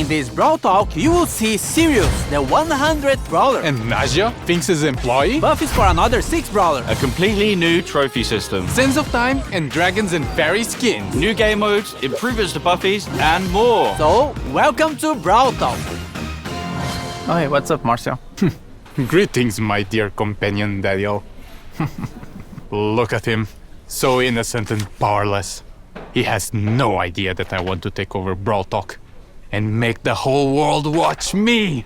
In this Brawl Talk, you will see Sirius, the 100th Brawler. And Naja, Finks' employee. Buffs for another 6 Brawler. A completely new trophy system. Sands of Time and Dragons and Fairy skins. New game modes, improvements to buffies, and more. So, welcome to Brawl Talk. Oh, hey, what's up, Marcio? Greetings, my dear companion, Daniel. Look at him. So innocent and powerless. He has no idea that I want to take over Brawl Talk and make the whole world watch me.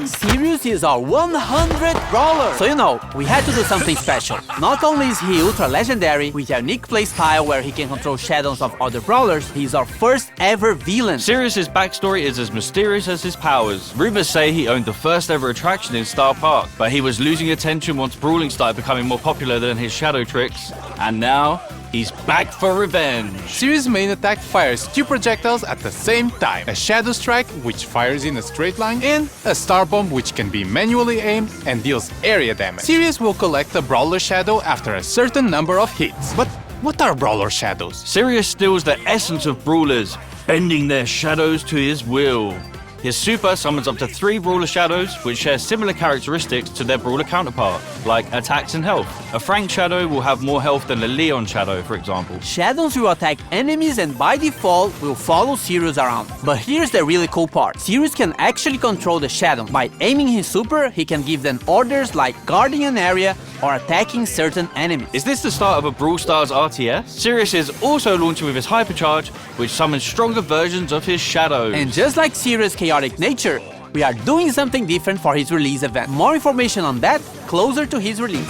Sirius is our 100th Brawler! So you know, we had to do something special. Not only is he ultra legendary, with a unique playstyle where he can control shadows of other Brawlers, he's our first ever villain. Sirius's backstory is as mysterious as his powers. Rumors say he owned the first ever attraction in Star Park, but he was losing attention once brawling started becoming more popular than his shadow tricks. And now, he's back for revenge. Sirius' main attack fires 2 projectiles at the same time. A Shadow Strike, which fires in a straight line, and a Star Bomb, which can be manually aimed and deals area damage. Sirius will collect a Brawler Shadow after a certain number of hits. But what are Brawler Shadows? Sirius steals the essence of brawlers, bending their shadows to his will. His super summons up to 3 brawler shadows, which share similar characteristics to their brawler counterpart, like attacks and health. A Frank shadow will have more health than a Leon shadow, for example. Shadows will attack enemies and by default will follow Sirius around. But here's the really cool part. Sirius can actually control the shadow. By aiming his super, he can give them orders like guarding an area or attacking certain enemies. Is this the start of a Brawl Stars RTS? Sirius is also launching with his Hypercharge, which summons stronger versions of his shadows. And just like Sirius' chaotic nature, we are doing something different for his release event. More information on that closer to his release.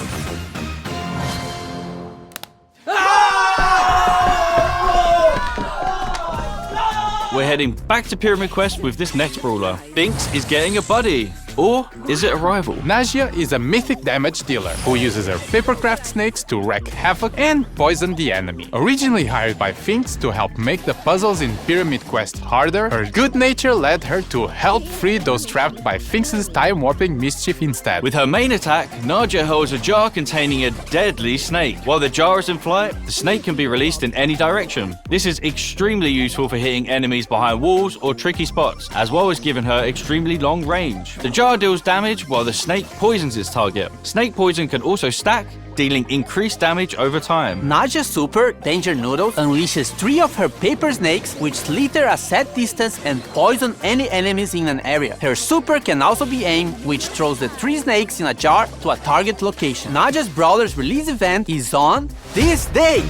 We're heading back to Pyramid Quest with this next brawler. Finks is getting a buddy. Or is it a rival? Naja is a mythic damage dealer who uses her papercraft snakes to wreak havoc and poison the enemy. Originally hired by Finks to help make the puzzles in Pyramid Quest harder, her good nature led her to help free those trapped by Finks' time-warping mischief instead. With her main attack, Naja holds a jar containing a deadly snake. While the jar is in flight, the snake can be released in any direction. This is extremely useful for hitting enemies behind walls or tricky spots, as well as giving her extremely long range. The jar deals damage while the snake poisons its target. Snake poison can also stack, dealing increased damage over time. Naja's super, Danger Noodles, unleashes 3 of her paper snakes which slither a set distance and poison any enemies in an area. Her super can also be aimed, which throws the 3 snakes in a jar to a target location. Naja's Brawler's release event is on this date!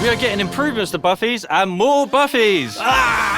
We are getting improvements to buffies and more buffies!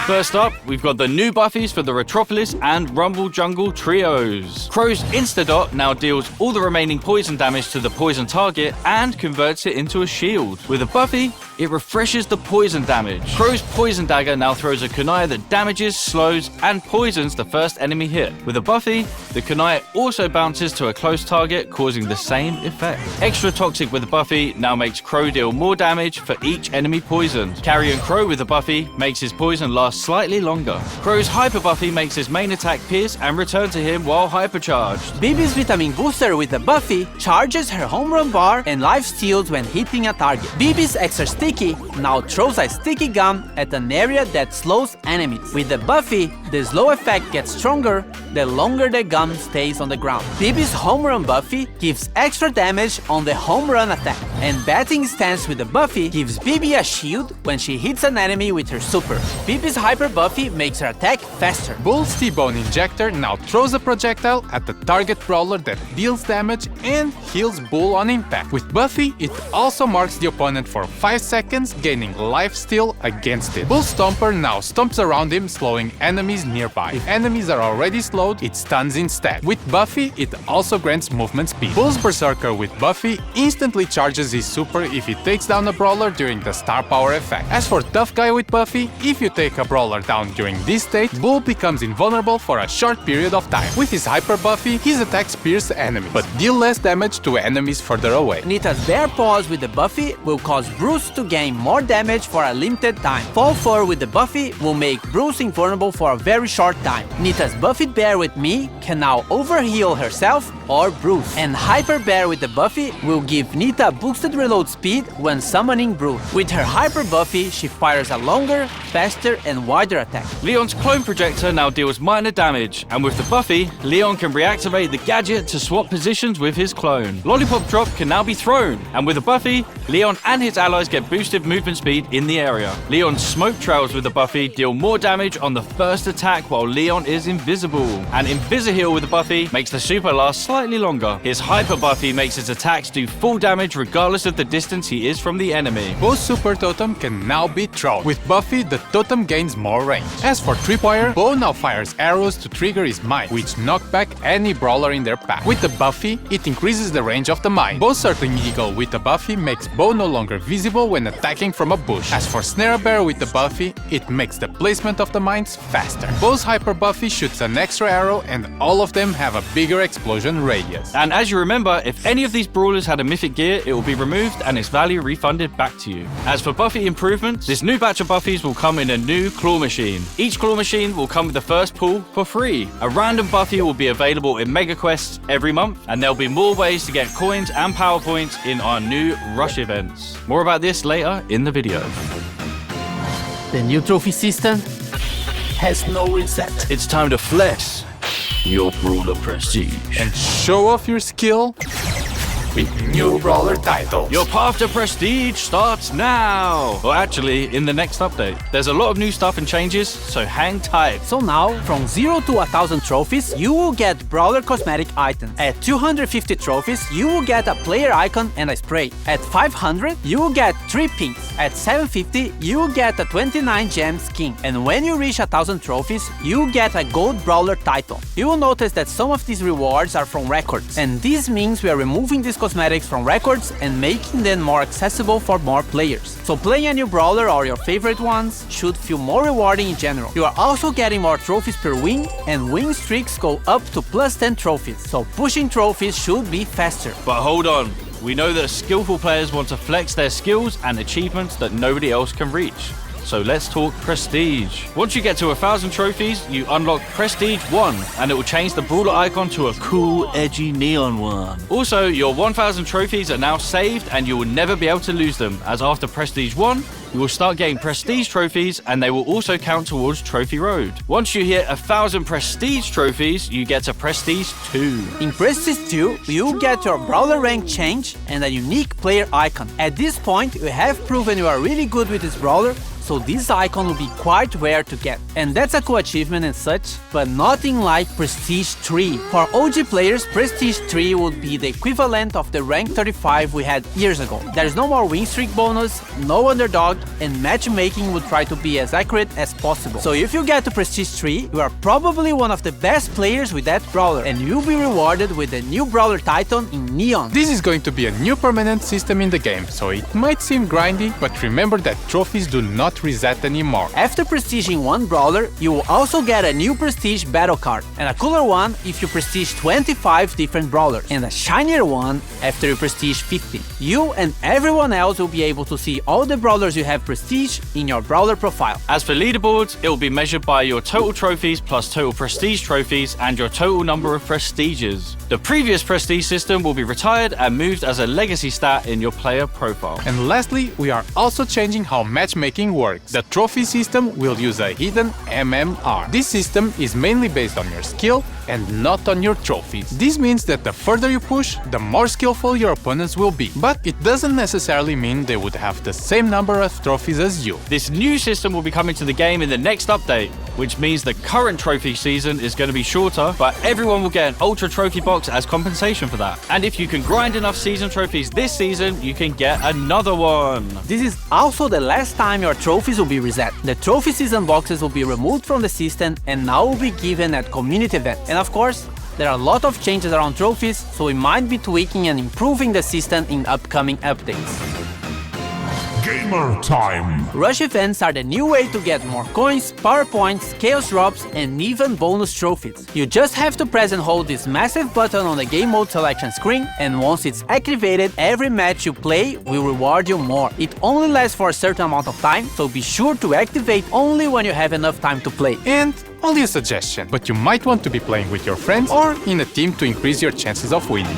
First up, we've got the new buffies for the Retropolis and Rumble Jungle trios. Crow's Instadot now deals all the remaining poison damage to the poison target and converts it into a shield. With a buffy, it refreshes the poison damage. Crow's Poison Dagger now throws a kunai that damages, slows, and poisons the first enemy hit. With a buffy, the kunai also bounces to a close target, causing the same effect. Extra Toxic with a buffy now makes Crow deal more damage for each enemy poisoned. Carrion Crow with a buffy makes his poison last slightly longer. Crow's Hyper Buffy makes his main attack pierce and return to him while hypercharged. Bibi's Vitamin Booster with a buffy charges her home run bar and life steals when hitting a target. Bibi's Extra Sticky now throws a sticky gum at an area that slows enemies. With the buffy, the slow effect gets stronger the longer the gum stays on the ground. Bibi's Home Run Buffy gives extra damage on the home run attack. And Batting Stance with the buffy gives Bibi a shield when she hits an enemy with her super. Bibi's Hyper Buffy makes her attack faster. Bull's T-Bone Injector now throws a projectile at the target brawler that deals damage and heals Bull on impact. With Buffy, it also marks the opponent for 5 seconds, gaining life steal against it. Bull Stomper now stomps around him, slowing enemies nearby. If enemies are already slowed, it stuns instead. With Buffy, it also grants movement speed. Bull's Berserker with Buffy instantly charges his super if he takes down a brawler during the star power effect. As for Tough Guy with Buffy, if you take a brawler down during this state, Bull becomes invulnerable for a short period of time. With his Hyper Buffy, his attacks pierce enemies, but deal less damage to enemies further away. Nita's Bear Paws with the buffy will cause Bruce to gain more damage for a limited time. Fall Fur with the buffy will make Bruce invulnerable for a very short time. Nita's Buffed Bear with Me can now overheal herself or Bruce. And Hyper Bear with the buffy will give Nita boosted reload speed when summoning Bruce. With her Hyper Buffy, she inspires a longer, faster, and wider attack. Leon's clone projector now deals minor damage, and with the Buffy, Leon can reactivate the gadget to swap positions with his clone. Lollipop Drop can now be thrown, and with the Buffy, Leon and his allies get boosted movement speed in the area. Leon's smoke trails with the Buffy deal more damage on the first attack while Leon is invisible. And Invisi-Heal with the Buffy makes the super last slightly longer. His Hyper Buffy makes his attacks do full damage regardless of the distance he is from the enemy. Both Super Totem can now be thrown. With Buffy, the totem gains more range. As for Tripwire, Bo now fires arrows to trigger his mine, which knock back any brawler in their pack. With the Buffy, it increases the range of the mine. Bo's Circling Eagle with the Buffy makes Bo no longer visible when attacking from a bush. As for Snare Bear with the Buffy, it makes the placement of the mines faster. Bo's Hyper Buffy shoots an extra arrow, and all of them have a bigger explosion radius. And as you remember, if any of these brawlers had a mythic gear, it will be removed and its value refunded back to you. As for Buffy improvements, this new batch of Buffies will come in a new claw machine. Each claw machine will come with the first pull for free. A random Buffy will be available in Mega Quests every month, and there'll be more ways to get coins and power points in our new Rush events. More about this later in the video. The new trophy system has no reset. It's time to flex your brawler prestige. And show off your skill with new brawler title. Your path to prestige starts now! Or actually, in the next update. There's a lot of new stuff and changes, so hang tight. So now, from 0 to 1000 trophies, you will get brawler cosmetic items. At 250 trophies, you will get a player icon and a spray. At 500, you will get 3 pins. At 750, you will get a 29 gem skin. And when you reach 1000 trophies, you will get a gold brawler title. You will notice that some of these rewards are from records, and this means we are removing these cosmetics from records and making them more accessible for more players. So playing a new brawler or your favorite ones should feel more rewarding in general. You are also getting more trophies per win, and win streaks go up to plus 10 trophies, so pushing trophies should be faster. But hold on, we know that skillful players want to flex their skills and achievements that nobody else can reach. So let's talk Prestige. Once you get to 1000 trophies, you unlock Prestige 1, and it will change the brawler icon to a cool, edgy neon one. Also, your 1000 trophies are now saved, and you will never be able to lose them, as after Prestige 1, you will start getting Prestige trophies, and they will also count towards Trophy Road. Once you hit 1000 Prestige trophies, you get to Prestige 2. In Prestige 2, you get your brawler rank change and a unique player icon. At this point, you have proven you are really good with this brawler, so this icon will be quite rare to get. And that's a cool achievement and such, but nothing like Prestige 3. For OG players, Prestige 3 would be the equivalent of the rank 35 we had years ago. There's no more win streak bonus, no underdog, and matchmaking would try to be as accurate as possible. So if you get to Prestige 3, you are probably one of the best players with that brawler, and you'll be rewarded with the new brawler title in Neon. This is going to be a new permanent system in the game, so it might seem grindy, but remember that trophies do not reset anymore. After prestiging one brawler, you will also get a new prestige battle card, and a cooler one if you prestige 25 different brawlers, and a shinier one after you prestige 50. You and everyone else will be able to see all the brawlers you have prestige in your brawler profile. As for leaderboards, it will be measured by your total trophies plus total prestige trophies and your total number of prestiges. The previous prestige system will be retired and moved as a legacy stat in your player profile. And lastly, we are also changing how matchmaking works. The trophy system will use a hidden MMR. This system is mainly based on your skill and not on your trophies. This means that the further you push, the more skillful your opponents will be. But it doesn't necessarily mean they would have the same number of trophies as you. This new system will be coming to the game in the next update, which means the current trophy season is going to be shorter, but everyone will get an ultra trophy box as compensation for that. And if you can grind enough season trophies this season, you can get another one. This is also the last time your trophies will be reset. The trophy season boxes will be removed from the system and now will be given at community events. And of course, there are a lot of changes around trophies, so we might be tweaking and improving the system in upcoming updates. Gamer time! Rush events are the new way to get more coins, power points, chaos drops, and even bonus trophies. You just have to press and hold this massive button on the game mode selection screen, and once it's activated, every match you play will reward you more. It only lasts for a certain amount of time, so be sure to activate only when you have enough time to play. And only a suggestion, but you might want to be playing with your friends or in a team to increase your chances of winning.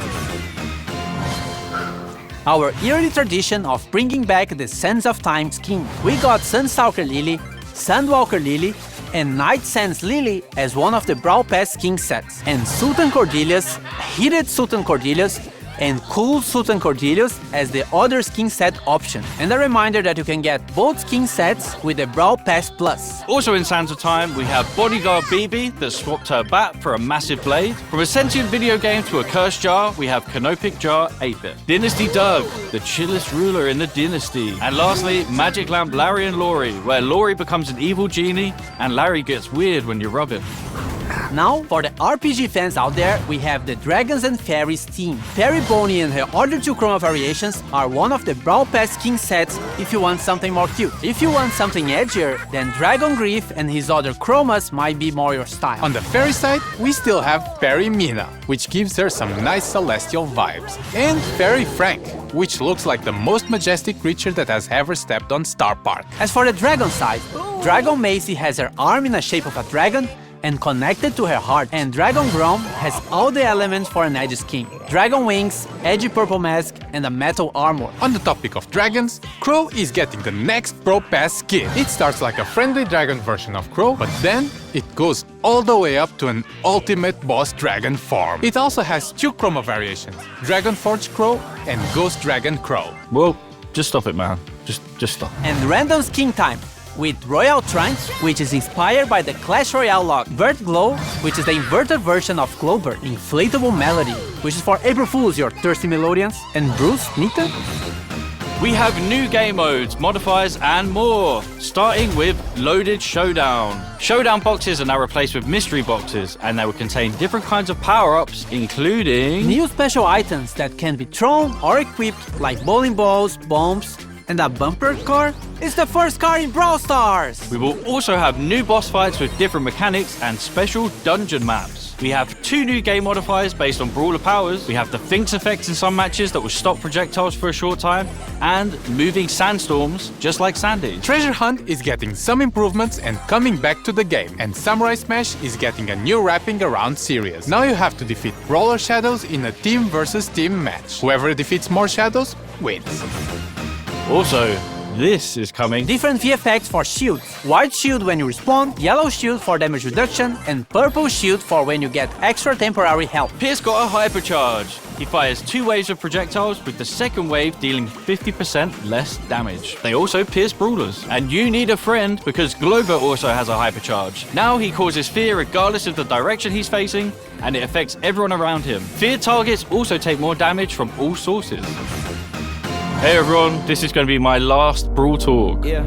our yearly tradition of bringing back the Sands of Time skin. We got Sunstalker Lily, Sandwalker Lily, and Night Sands Lily as one of the Brawl Pass skin sets, and Sultan Cordelius, Heated Sultan Cordelius, and Cool Sultan Cordelius as the other skin set option. And a reminder that you can get both skin sets with the Brawl Pass Plus. Also in Sands of Time, we have Bodyguard BB that swapped her bat for a massive blade. From a sentient video game to a cursed jar, we have Canopic Jar 8-bit. Dynasty Doug, the chillest ruler in the dynasty. And lastly, Magic Lamp Larry and Laurie, where Laurie becomes an evil genie and Larry gets weird when you rub him. Now, for the RPG fans out there, we have the Dragons and Fairies team. Fairy Bonnie and her other two chroma variations are one of the Brawl Pass skin sets if you want something more cute. If you want something edgier, then Dragon Grief and his other chromas might be more your style. On the fairy side, we still have Fairy Mina, which gives her some nice celestial vibes. And Fairy Frank, which looks like the most majestic creature that has ever stepped on Star Park. As for the Dragon side, Dragon Macy has her arm in the shape of a dragon and connected to her heart, and Dragon Grom has all the elements for an edgy skin. Dragon wings, edgy purple mask, and a metal armor. On the topic of dragons, Crow is getting the next Pro Pass skin. It starts like a friendly dragon version of Crow, but then it goes all the way up to an ultimate boss dragon form. It also has two chroma variations, Dragon Forge Crow and Ghost Dragon Crow. Well, just stop it, man. Just stop. And random skin time with Royal Trunks, which is inspired by the Clash Royale lock, Vert Glow, which is the inverted version of Glowbird, Inflatable Melody, which is for April Fools, your thirsty Melodians, and Bruce, Nita? We have new game modes, modifiers, and more, starting with Loaded Showdown. Showdown boxes are now replaced with mystery boxes, and they will contain different kinds of power-ups, including new special items that can be thrown or equipped, like bowling balls, bombs, and a bumper car is the first car in Brawl Stars! We will also have new boss fights with different mechanics and special dungeon maps. We have two new game modifiers based on brawler powers. We have the Finks effect in some matches that will stop projectiles for a short time, and moving sandstorms, just like Sandy's. Treasure Hunt is getting some improvements and coming back to the game, and Samurai Smash is getting a new wrapping around series. Now you have to defeat Brawler Shadows in a team versus team match. Whoever defeats more shadows wins. Also, this is coming. Different VFX for shields. White shield when you respawn, yellow shield for damage reduction, and purple shield for when you get extra temporary health. Pierce got a hypercharge. He fires 2 waves of projectiles, with the second wave dealing 50% less damage. They also pierce brawlers. And you need a friend because Glover also has a hypercharge. Now he causes fear regardless of the direction he's facing, and it affects everyone around him. Feared targets also take more damage from all sources. Hey everyone, this is going to be my last Brawl Talk. Yeah.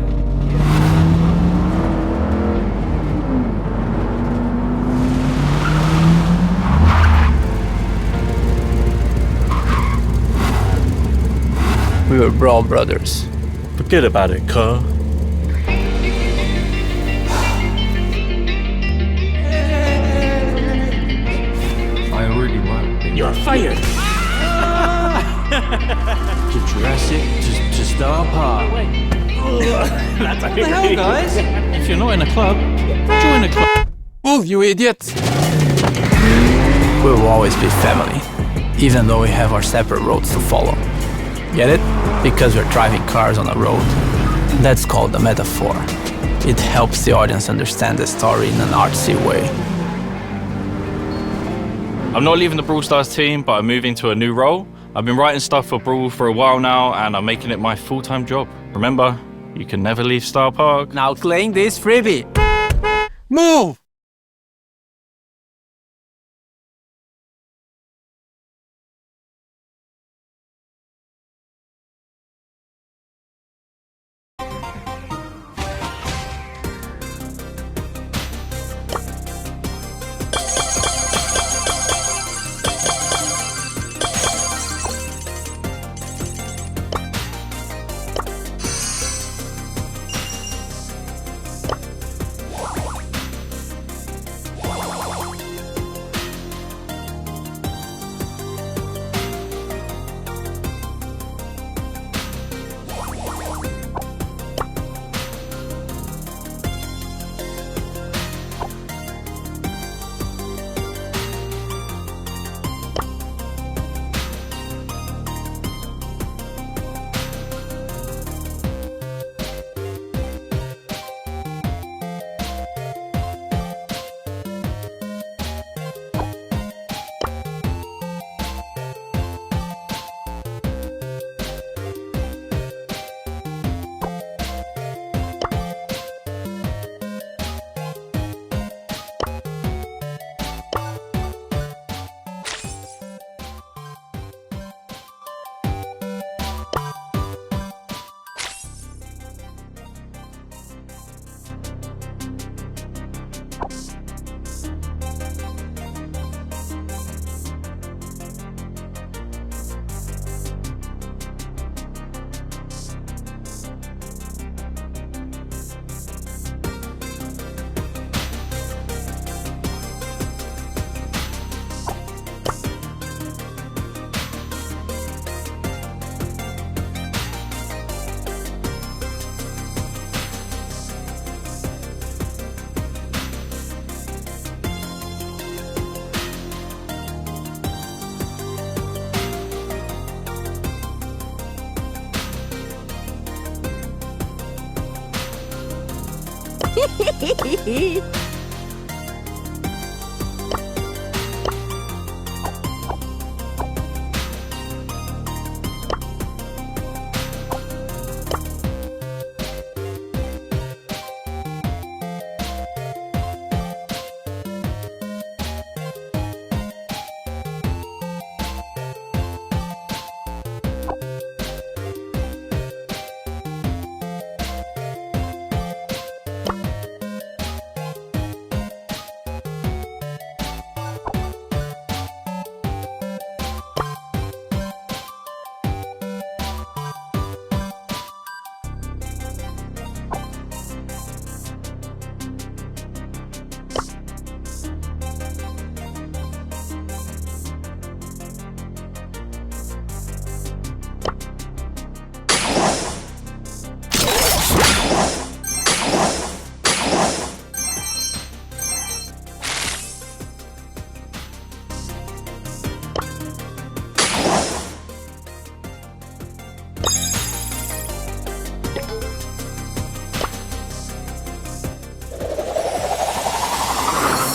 We were Brawl Brothers. Forget about it, cuh. I already won. You're fired! To Jurassic, to Star Park. What the hell, guys? If you're not in a club, join a club. Move, you idiots! We will always be family, even though we have our separate roads to follow. Get it? Because we're driving cars on a road. That's called a metaphor. It helps the audience understand the story in an artsy way. I'm not leaving the Brawl Stars team, but I'm moving to a new role. I've been writing stuff for Brawl for a while now, and I'm making it my full-time job. Remember, you can never leave Star Park. Now claim this freebie. Move!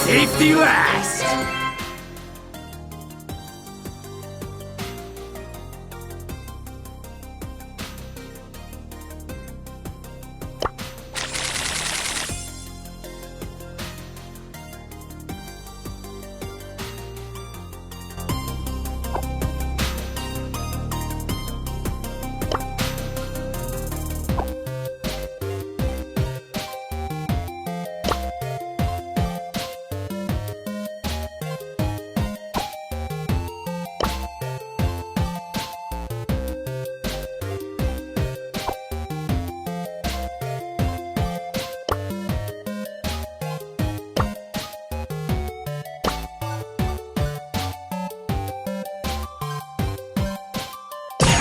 Safety last!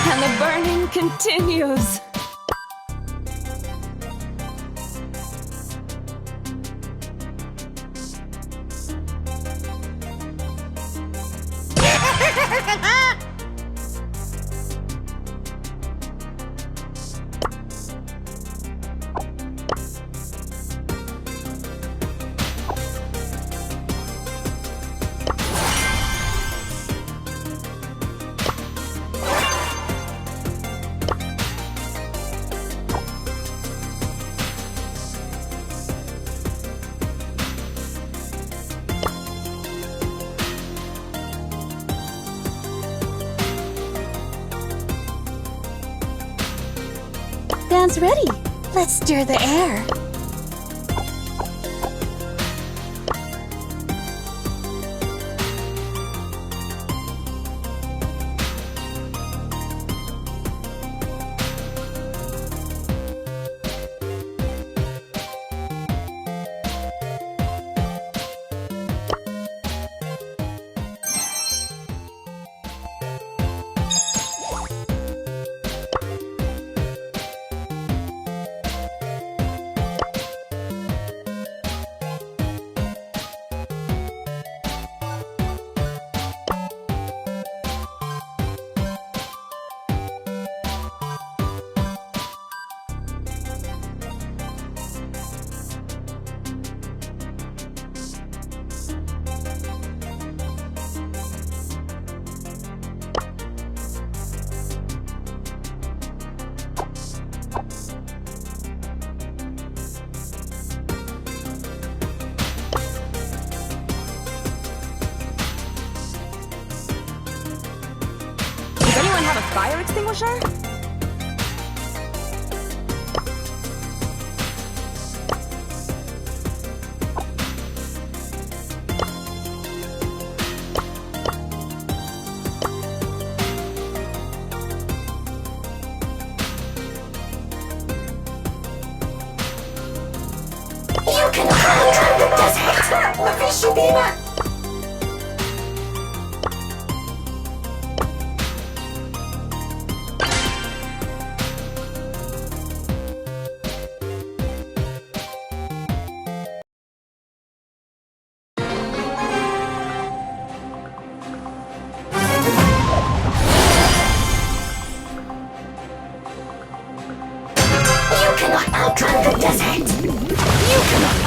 And the burning continues. Dance ready. Let's stir the air. Does anyone have a fire extinguisher? You can control the desert. Mafishibina. You cannot outrun the desert. You cannot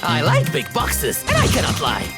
I like big boxes, and I cannot lie.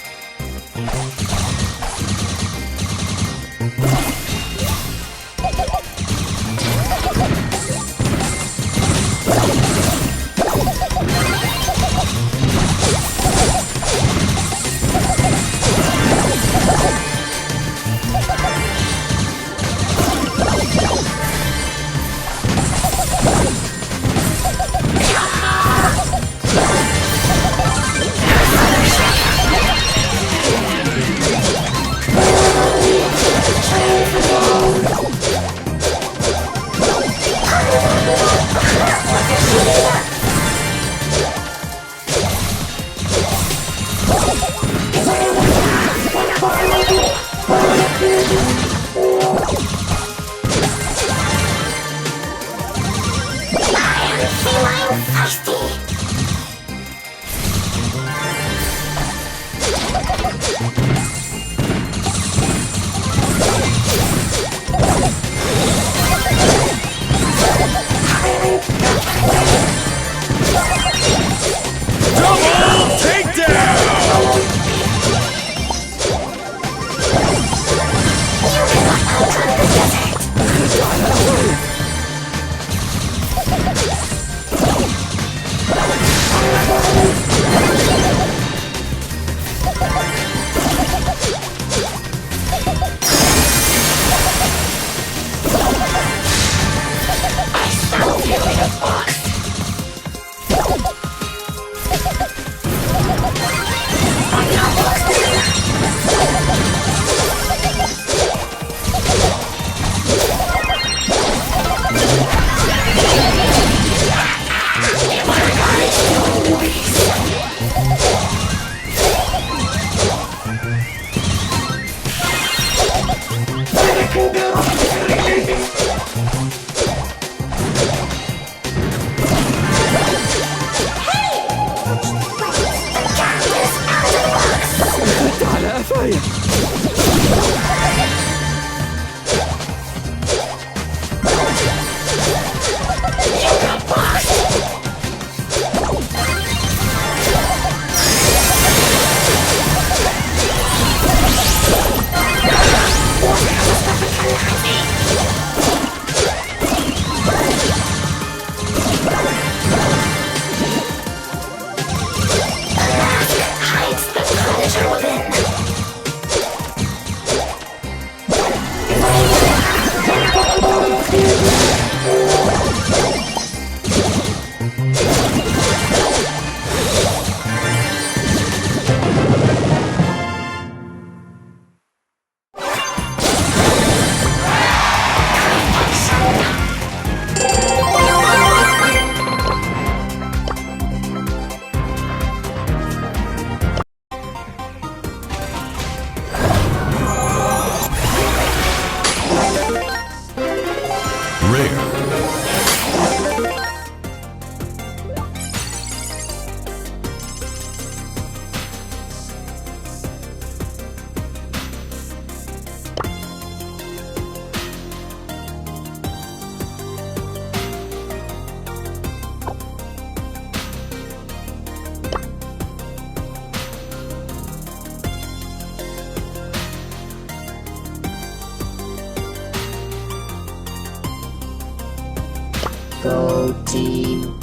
Go team.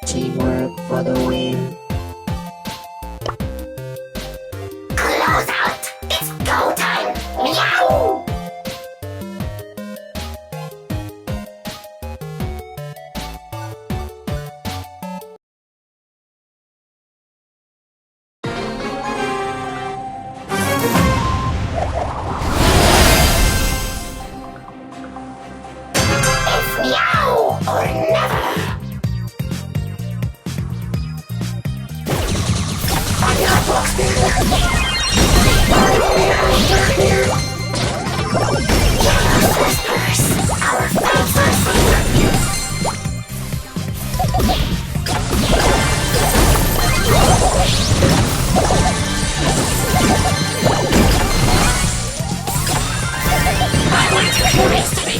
Teamwork for the win. Close out! It's go time! Meow! It's meow or never! Our fights are safer. I want your heroes to be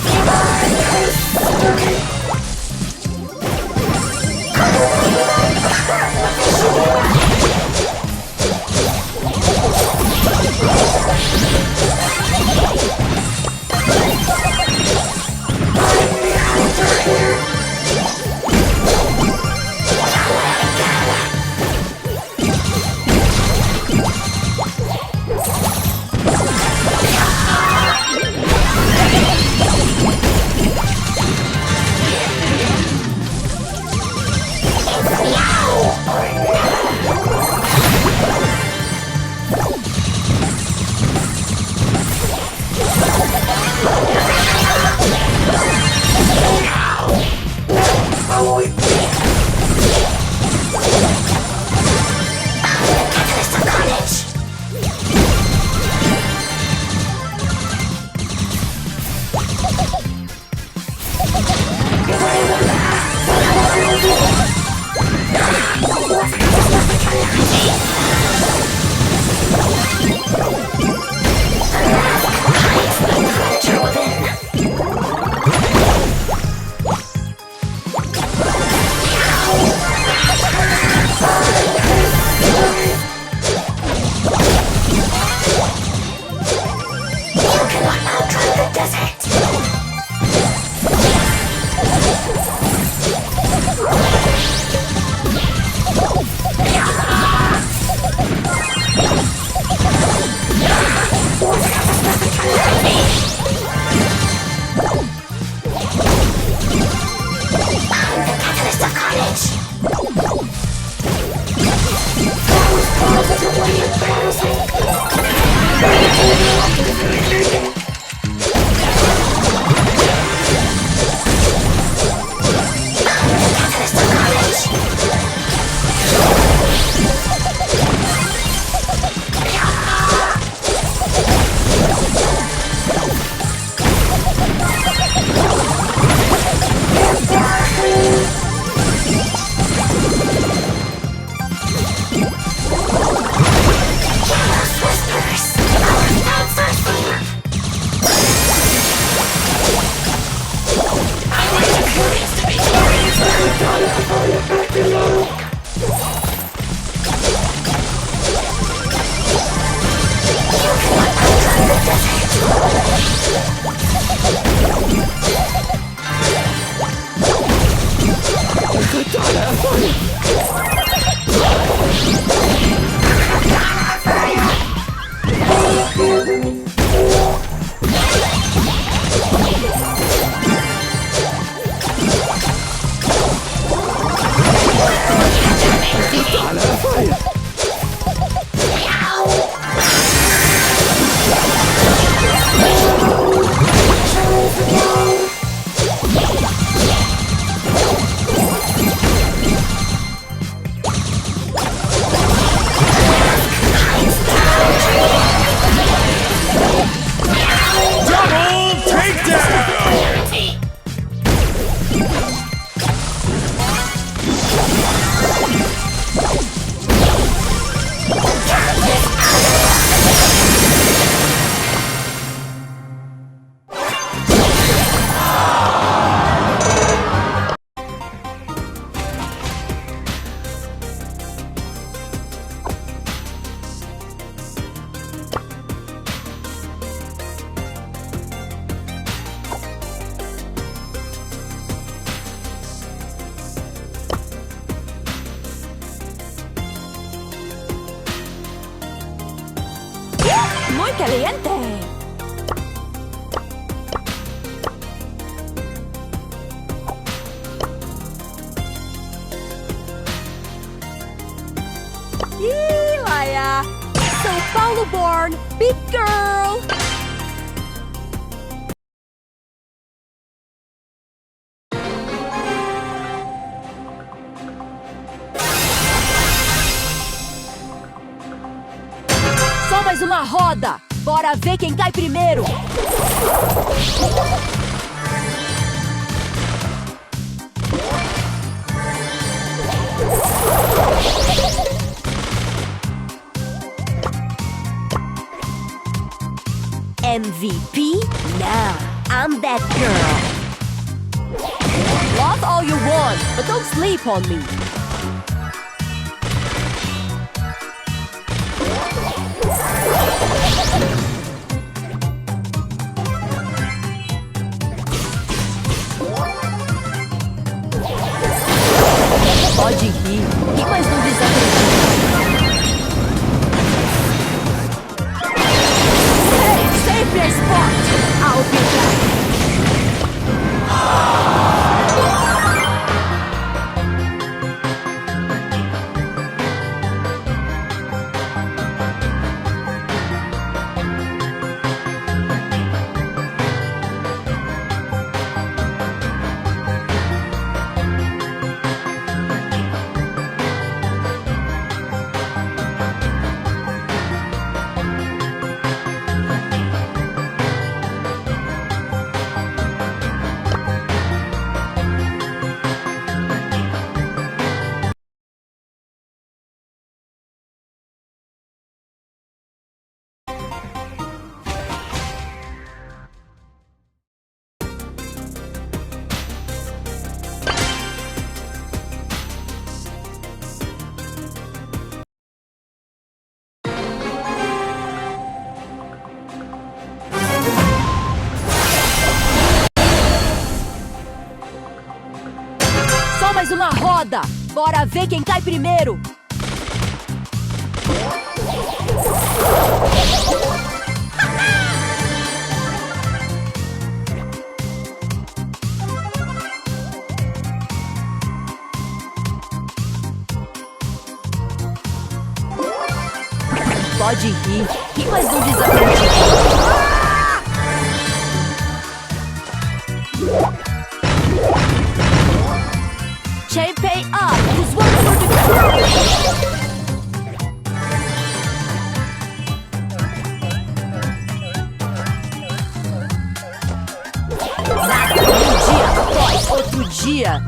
caliente! Ih, Laia! São Paulo born, big girl! Só mais uma roda! Bora ver quem cai primeiro! MVP? Nah, I'm that girl. Love all you want, but don't sleep on me. Pode rir, mas não desacredita. Hey, save your spot! I'll be back. Só mais uma roda! Bora ver quem cai primeiro! Pode rir, mas não desacredita. Chain pay up! Who's one for the crew? Nada como um dia após outro dia.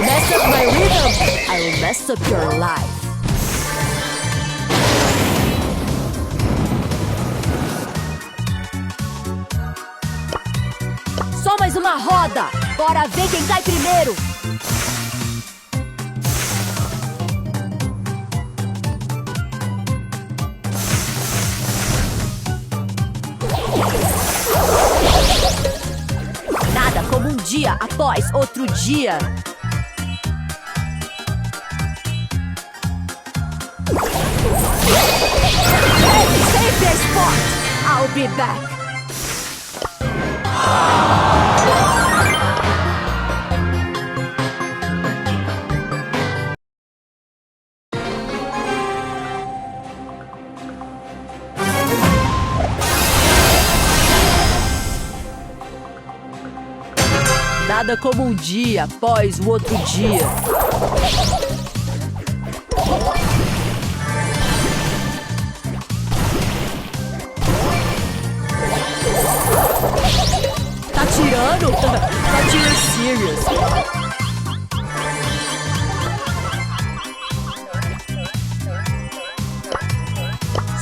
Mess up my rhythm, I will mess up your life. Só mais uma roda! Bora ver quem cai primeiro! Nada como um dia após outro dia. Hey, save their spot! I'll be back. Nada como um dia após o outro dia. Tá tirando? Tá tirando serious.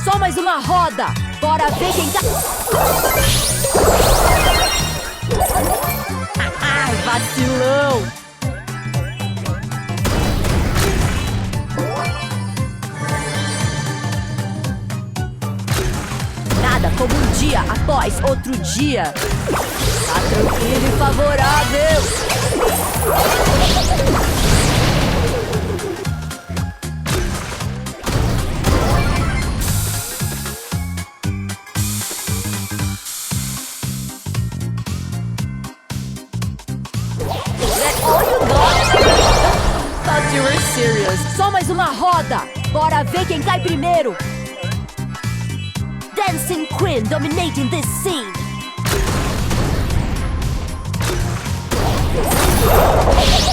Só mais uma roda. Bora ver quem tá... Ai, vacilão. Nada como um dia após outro dia. Tá tranquilo e favorável. That's all you got? Thought you were serious. Só mais uma roda. Bora ver quem cai primeiro. Dancing Queen dominating this scene.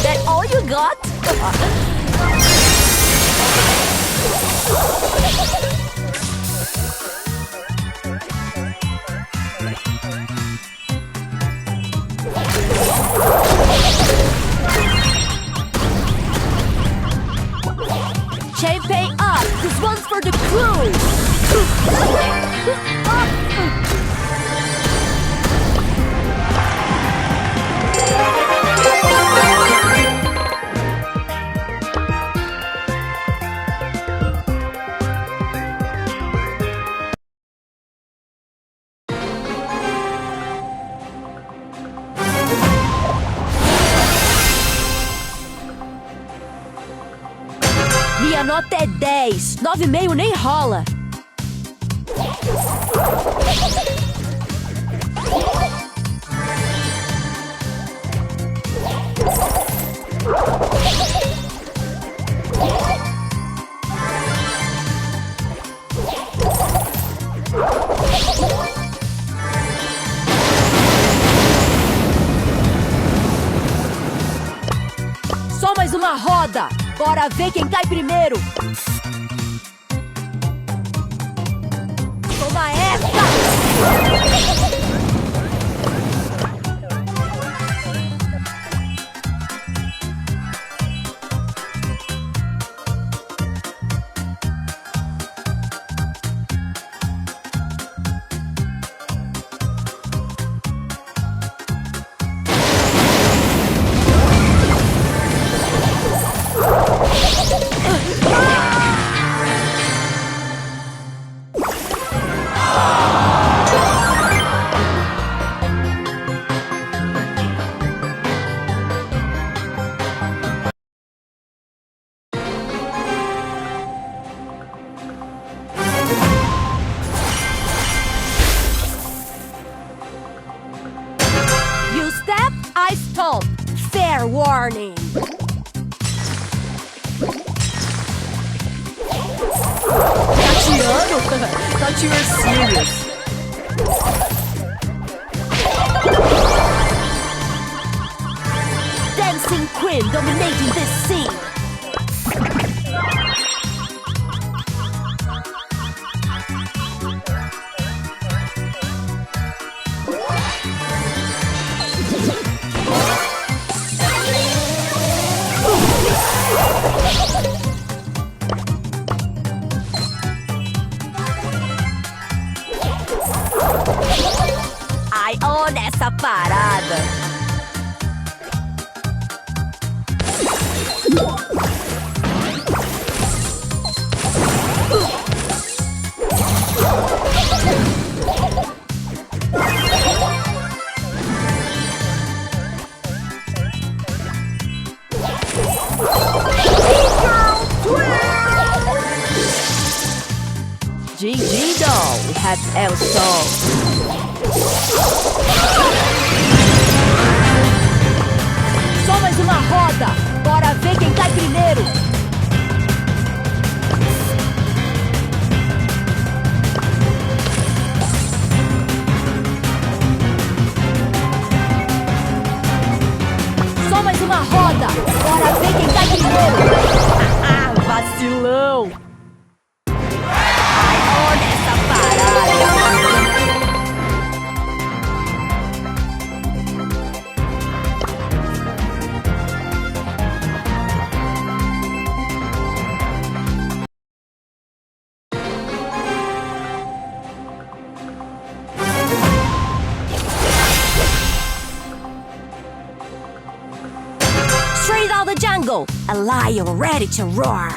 That all you got? Champagne up! This one's for the crew! Minha nota é 10. 9,5 nem rola. Só mais uma roda. Bora ver quem cai primeiro. Toma essa! You step, I stomp. Fair warning. Tá tirando? Thought you were serious. Dancing Queen dominating this scene. I own essa parada. GG doll, we have El Sol. Só mais uma roda. Bora ver quem cai primeiro. uma roda! Bora ver quem tá primeiro! Vacilão! Ai, olha essa parada! Straight out of the jungle, a lion ready to roar.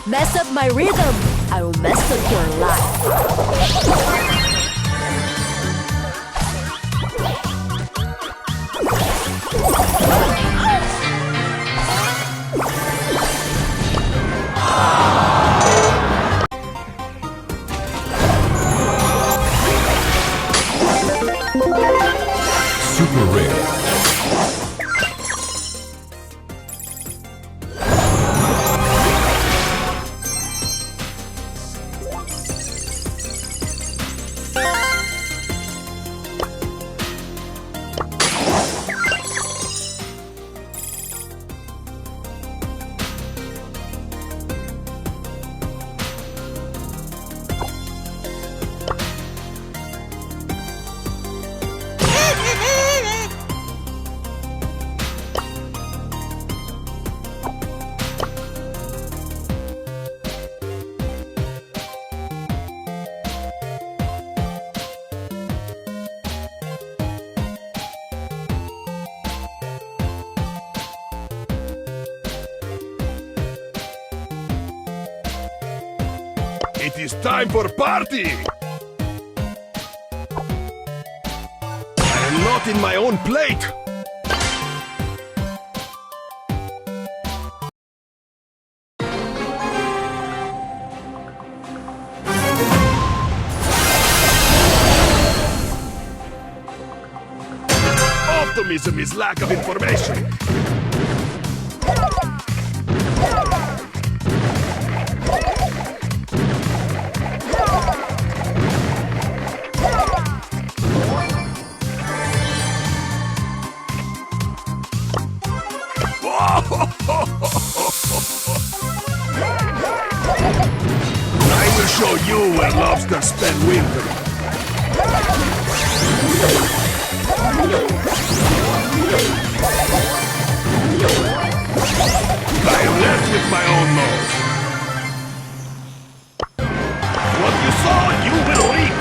Mess up my rhythm, I will mess up your life. Super rare. It is time for party! I am not in my own plate! Optimism is lack of information. I will show you where lobsters spend winter. I am left with my own nose. What you saw, you will reap.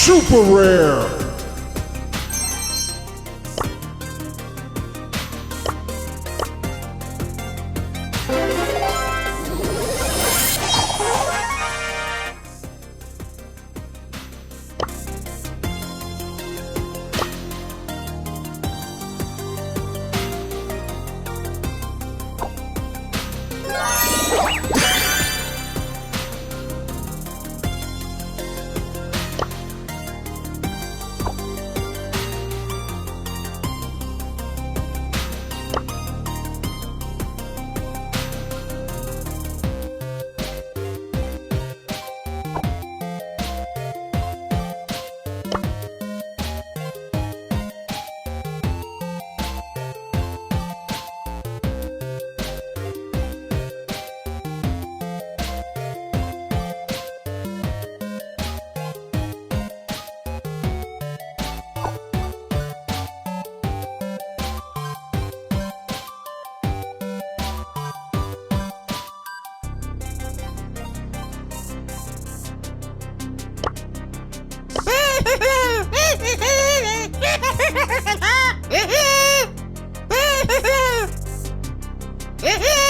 Super rare! Hehe!